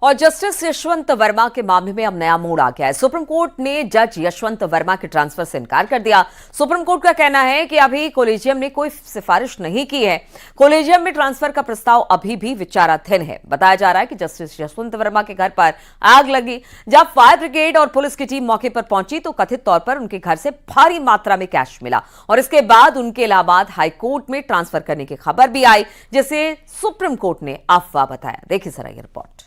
और जस्टिस यशवंत वर्मा के मामले में अब नया मोड़ आ गया है। सुप्रीम कोर्ट ने जज यशवंत वर्मा के ट्रांसफर से इनकार कर दिया। सुप्रीम कोर्ट का कहना है कि अभी कॉलेजियम ने कोई सिफारिश नहीं की है। कॉलेजियम में ट्रांसफर का प्रस्ताव अभी भी विचाराधीन है। बताया जा रहा है कि जस्टिस यशवंत वर्मा के घर पर आग लगी। जब फायर ब्रिगेड और पुलिस की टीम मौके पर पहुंची तो कथित तौर पर उनके घर से भारी मात्रा में कैश मिला और इसके बाद उनके इलाहाबाद हाईकोर्ट में ट्रांसफर करने की खबर भी आई, जिसे सुप्रीम कोर्ट ने अफवाह बताया। देखिए जरा ये रिपोर्ट।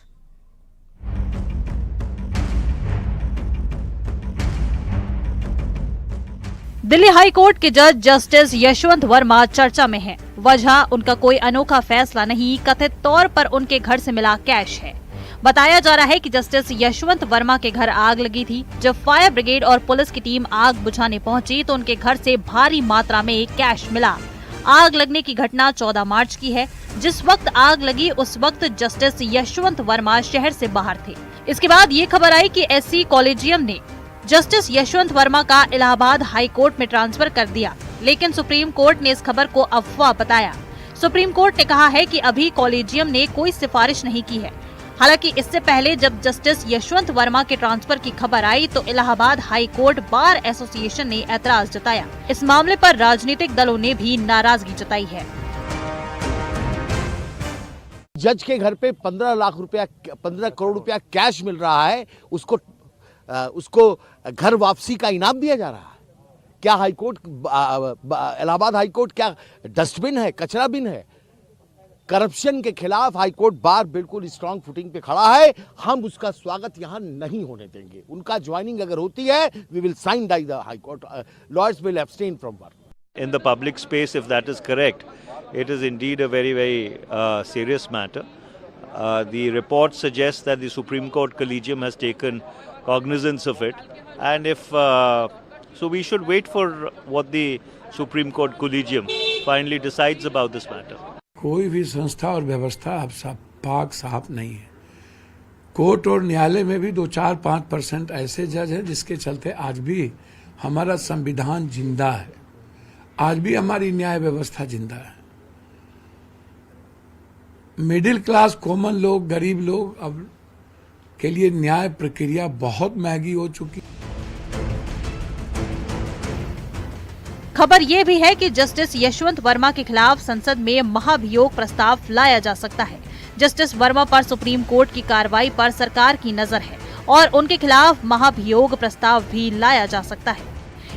दिल्ली हाई कोर्ट के जज जस्टिस यशवंत वर्मा चर्चा में हैं। वजह उनका कोई अनोखा फैसला नहीं, कथित तौर पर उनके घर से मिला कैश है। बताया जा रहा है कि जस्टिस यशवंत वर्मा के घर आग लगी थी। जब फायर ब्रिगेड और पुलिस की टीम आग बुझाने पहुंची तो उनके घर से भारी मात्रा में कैश मिला। आग लगने की घटना 14 मार्च की है। जिस वक्त आग लगी उस वक्त जस्टिस यशवंत वर्मा शहर से बाहर थे। इसके बाद ये खबर आई कि एससी कॉलेजियम ने जस्टिस यशवंत वर्मा का इलाहाबाद हाई कोर्ट में ट्रांसफर कर दिया, लेकिन सुप्रीम कोर्ट ने इस खबर को अफवाह बताया। सुप्रीम कोर्ट ने कहा है कि अभी कॉलेजियम ने कोई सिफारिश नहीं की है। हालांकि इससे पहले जब जस्टिस यशवंत वर्मा के ट्रांसफर की खबर आई तो Allahabad high court bar association ने ऐतराज जताया। इस मामले पर राजनीतिक दलों ने भी नाराजगी जताई है। जज के घर पे 15 करोड़ रुपया कैश मिल रहा है, उसको घर वापसी का इनाम दिया जा रहा है। क्या हाईकोर्ट, इलाहाबाद हाईकोर्ट क्या डस्टबिन है, कचरा बिन है? करप्शन के खिलाफ हाईकोर्ट बार बिल्कुल स्ट्रांग फुटिंग पे खड़ा है। हम उसका स्वागत यहां नहीं होने देंगे। उनका ज्वाइनिंग अगर होती है, we will sine die the high court, lawyers will abstain from work. In the public space, if that is correct, it is indeed a very, very serious matter. The report suggests that the Supreme Court Collegium has taken cognizance of it, and if so, we should wait for what the Supreme Court Collegium finally decides about this matter. कोई भी संस्था और व्यवस्था अब पाक साफ नहीं है। कोर्ट और न्यायालय में भी 2-4-5% ऐसे जज हैं जिसके चलते आज भी हमारा संविधान जिंदा है, आज भी हमारी न्याय व्यवस्था जिंदा है। मिडिल क्लास, कॉमन लोग, गरीब लोग अब के लिए न्याय प्रक्रिया बहुत महंगी हो चुकी। खबर ये भी है कि जस्टिस यशवंत वर्मा के खिलाफ संसद में महाभियोग प्रस्ताव लाया जा सकता है। जस्टिस वर्मा पर सुप्रीम कोर्ट की कार्रवाई पर सरकार की नजर है और उनके खिलाफ महाभियोग प्रस्ताव भी लाया जा सकता है।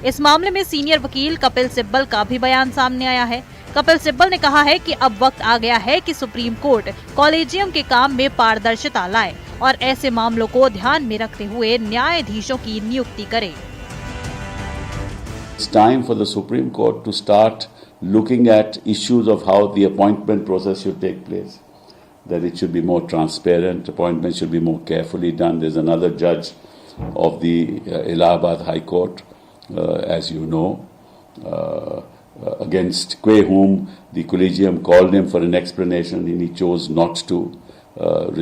इस मामले में सीनियर वकील कपिल सिब्बल का भी बयान सामने आया है। कपिल सिब्बल ने कहा है कि अब वक्त आ गया है कि सुप्रीम कोर्ट कॉलेजियम के काम में पारदर्शिता लाए और ऐसे मामलों को ध्यान में रखते हुए न्यायाधीशों की नियुक्ति करे। It's time for the Supreme Court to start looking at issues of how the appointment process should take place. That it should be more transparent, appointments should be more carefully done. There's another judge of the Allahabad High Court, as you know, against whom the collegium called him for an explanation and he chose not to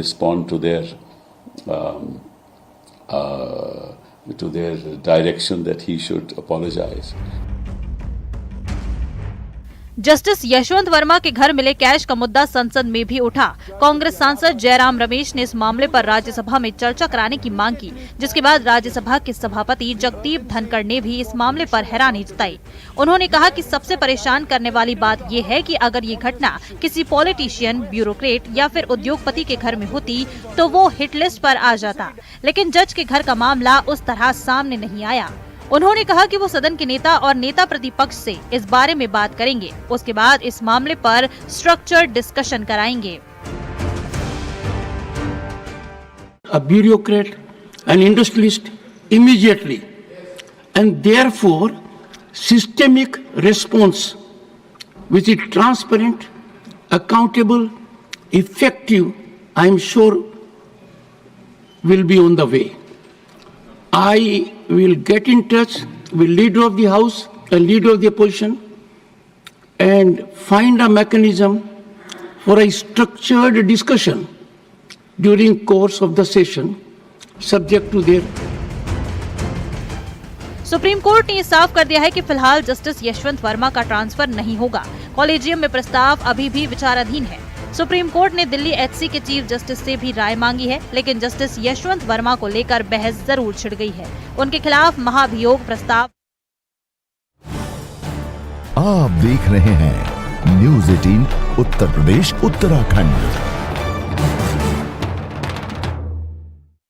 respond to their direction that he should apologize. Justice Yashwant Verma के घर मिले cash का मुद्दा संसद में भी उठा। कांग्रेस सांसद जयराम रमेश ने इस मामले पर राज्यसभा में चर्चा कराने की मांग की, जिसके बाद राज्यसभा के सभापति जगदीप धनखड़ ने भी इस मामले पर हैरानी जताई। उन्होंने कहा कि सबसे परेशान करने वाली बात ये है कि अगर ये घटना किसी पॉलिटिशियन, ब्यूरोक्रेट या फिर उद्योगपति के घर में होती तो वो हिट लिस्ट पर आ जाता, लेकिन जज के घर का मामला उस तरह सामने नहीं आया। उन्होंने कहा कि वो सदन के नेता और नेता प्रतिपक्ष से इस बारे में बात करेंगे, उसके बाद इस मामले पर स्ट्रक्चर्ड डिस्कशन कराएंगे। A bureaucrat, an industrialist immediately, and therefore systemic response which is transparent, accountable, effective, I am sure will be on the way. I will get in touch with leader of the house and leader of the opposition and find a mechanism for a structured discussion during course of the session subject to their। Supreme court ने साफ कर दिया है कि फिलहाल justice Yashwant Verma का transfer नहीं होगा। कॉलेजियम में प्रस्ताव अभी भी विचाराधीन है। सुप्रीम कोर्ट ने दिल्ली एचसी के चीफ जस्टिस से भी राय मांगी है, लेकिन जस्टिस यशवंत वर्मा को लेकर बहस जरूर छिड़ गई है। उनके खिलाफ महाभियोग प्रस्ताव। आप देख रहे हैं न्यूज़ 18 उत्तर प्रदेश उत्तराखंड।